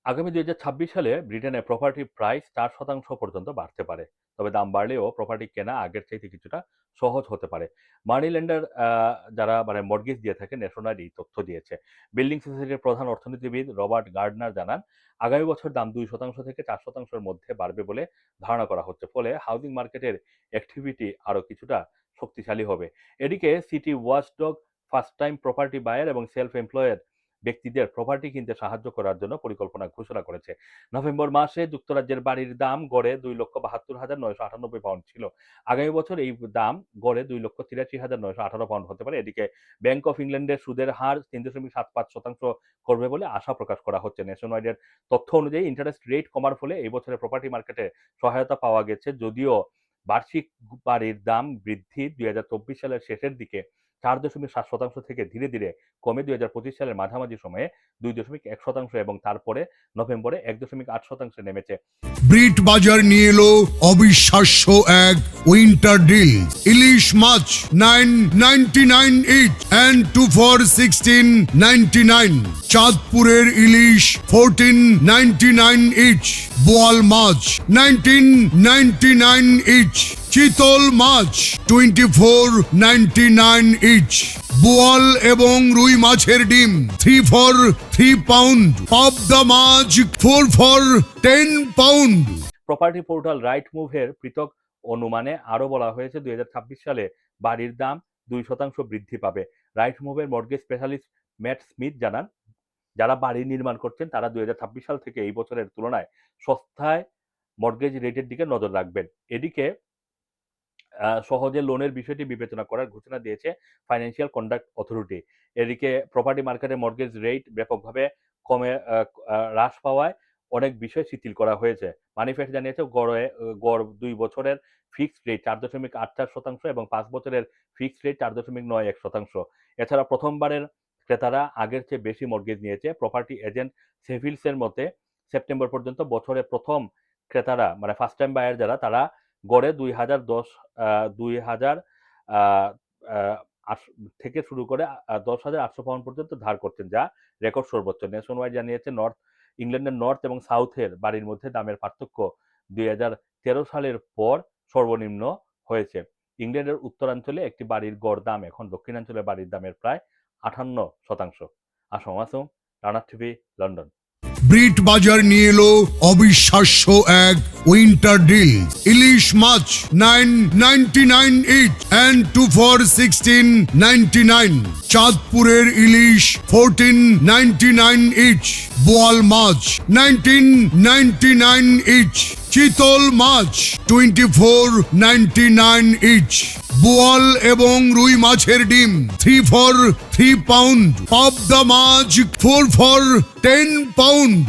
আগামী ২০২৬ সালে ব্রিটেনে প্রপার্টি প্রাইস ৪% পর্যন্ত বাড়তে পারে। তবে দাম বাড়লেও প্রপার্টি কেনা আগের চাইতে কিছুটা সহজ হতে পারে। মানি লেন্ডার যারা মর্টগেজ দিয়ে থাকে ন্যাশনাল এই তথ্য দিয়েছে। বিল্ডিং সোসাইটির প্রধান অর্থনীতিবিদ রবার্ট গার্ডনার জানান, আগামী বছর দাম ২% থেকে ৪% এর মধ্যে বাড়বে বলে ধারণা করা হচ্ছে। ফলে হাউজিং মার্কেটের অ্যাক্টিভিটি আরও কিছুটা শক্তিশালী হবে। এদিকে city watchdog first time property buyer এবং সেলফ এমপ্লয়েড ব্যক্তিদের প্রপার্টি কিনতে সাহায্য করার জন্য পরিকল্পনা ঘোষণা করেছে। নভেম্বর মাসে যুক্তরাজ্যের বাড়ির দাম গড়ে ২,৭২,৯৯৮ পাউন্ড ছিল। আগামী বছর এই দাম গড়ে ২,৮৩,৯১৮ পাউন্ড হতে পারে। এদিকে ব্যাংক অফ ইংল্যান্ডের সুদের হার ৩.৭৫% করবে বলে আশা প্রকাশ করা হচ্ছে। ন্যাশনাইডের তথ্য অনুযায়ী ইন্টারেস্ট রেট কমার ফলে এই বছরের প্রপার্টি মার্কেটে সহায়তা পাওয়া গেছে। যদিও বার্ষিক বাড়ির দাম বৃদ্ধি ২০২৪ সালের শেষের দিকে ৪.৭% থেকে ধীরে ধীরে কমে ২০২৫ সালের মাঝামাঝি সময়ে ২.১% এবং তারপরে নভেম্বরে ১.৮% নেমেছে। ব্রিট বাজার নিয়ে এলো অবিশ্বাস্য এক উইন্টার ডিল। ইলিশ মাছ 9.99 ইচ এন্ড 2 for 16.99। চাঁদপুরের ইলিশ 14.99 ইচ। বোয়াল মাছ 19.99 ইচ। চিতল মাছ 24.99 ইচ। বোয়াল এবং রুই মাছের ডিম 3 for 3 পাউন্ড। পাবদা মাছ 4 for 10 পাউন্ড। প্রপার্টি পোর্টাল রাইট মুভের পৃথক অনুমানে আরও বলা হয়েছে ২০২৬ সালে বাড়ির দাম 2% বৃদ্ধি পাবে। রাইট মুভের মর্টগেজ স্পেশালিস্ট ম্যাট স্মিথ জানান, যারা বাড়ি নির্মাণ করছেন তারা ২০২৬ সাল থেকে এই বছরের তুলনায় সস্তায় মর্টগেজ রেটের দিকে নজর রাখবেন। এদিকে সহজে লোনের বিষয়টি বিবেচনা করার ঘোষণা দিয়েছে ফাইন্যান্সিয়াল কন্ডাক্ট অথরিটি। এদিকে প্রপার্টি মার্কেটে মর্টগেজ রেট ব্যাপকভাবে কমে হ্রাস পাওয়ায় অনেক বিষয় শিথিল করা হয়েছে। মানিফেস্ট জানিয়েছে গড় ২ বছরের ফিক্সড রেট ৪.৮৪% এবং ৫ বছরের ফিক্সড রেট ৪.৯১%। এছাড়া প্রথমবারের ক্রেতারা আগের চেয়ে বেশি মর্টগেজ নিয়েছে। প্রপার্টি এজেন্ট সেভিলসের মতে সেপ্টেম্বর পর্যন্ত বছরে প্রথম ক্রেতারা ফার্স্ট টাইম বায়ার যারা তারা গড়ে ২,০০০ থেকে শুরু করে ১০,৮০০ পাউন্ড পর্যন্ত ধার করছেন, যা রেকর্ড সর্বোচ্চ। নেশনওয়াইড জানিয়েছে ইংল্যান্ডের নর্থ এবং সাউথের বাড়ির মধ্যে দামের পার্থক্য ২০১৩ সালের পর সর্বনিম্ন হয়েছে। ইংল্যান্ডের উত্তরাঞ্চলে একটি বাড়ির গড় দাম এখন দক্ষিণাঞ্চলের বাড়ির দামের প্রায় ৫৮%। Assam Assam, Rana TV, London. ব্রিট বাজার নিয়ে এলো অবিশ্বাস্য এক উইন্টার ডিল। ইলিশ মাছ 9.99 ইচ এন্ড 2 for 16.99। চাঁদপুরের ইলিশ 14.99 ইচ। বোয়াল মাছ 19.99 ইচ। চিতল মাছ 24.99 ইচ। বোয়াল এবং রুই মাছের ডিম 3 for 3 পাউন্ড। পাবদা মাছ 4 for 10 পাউন্ড।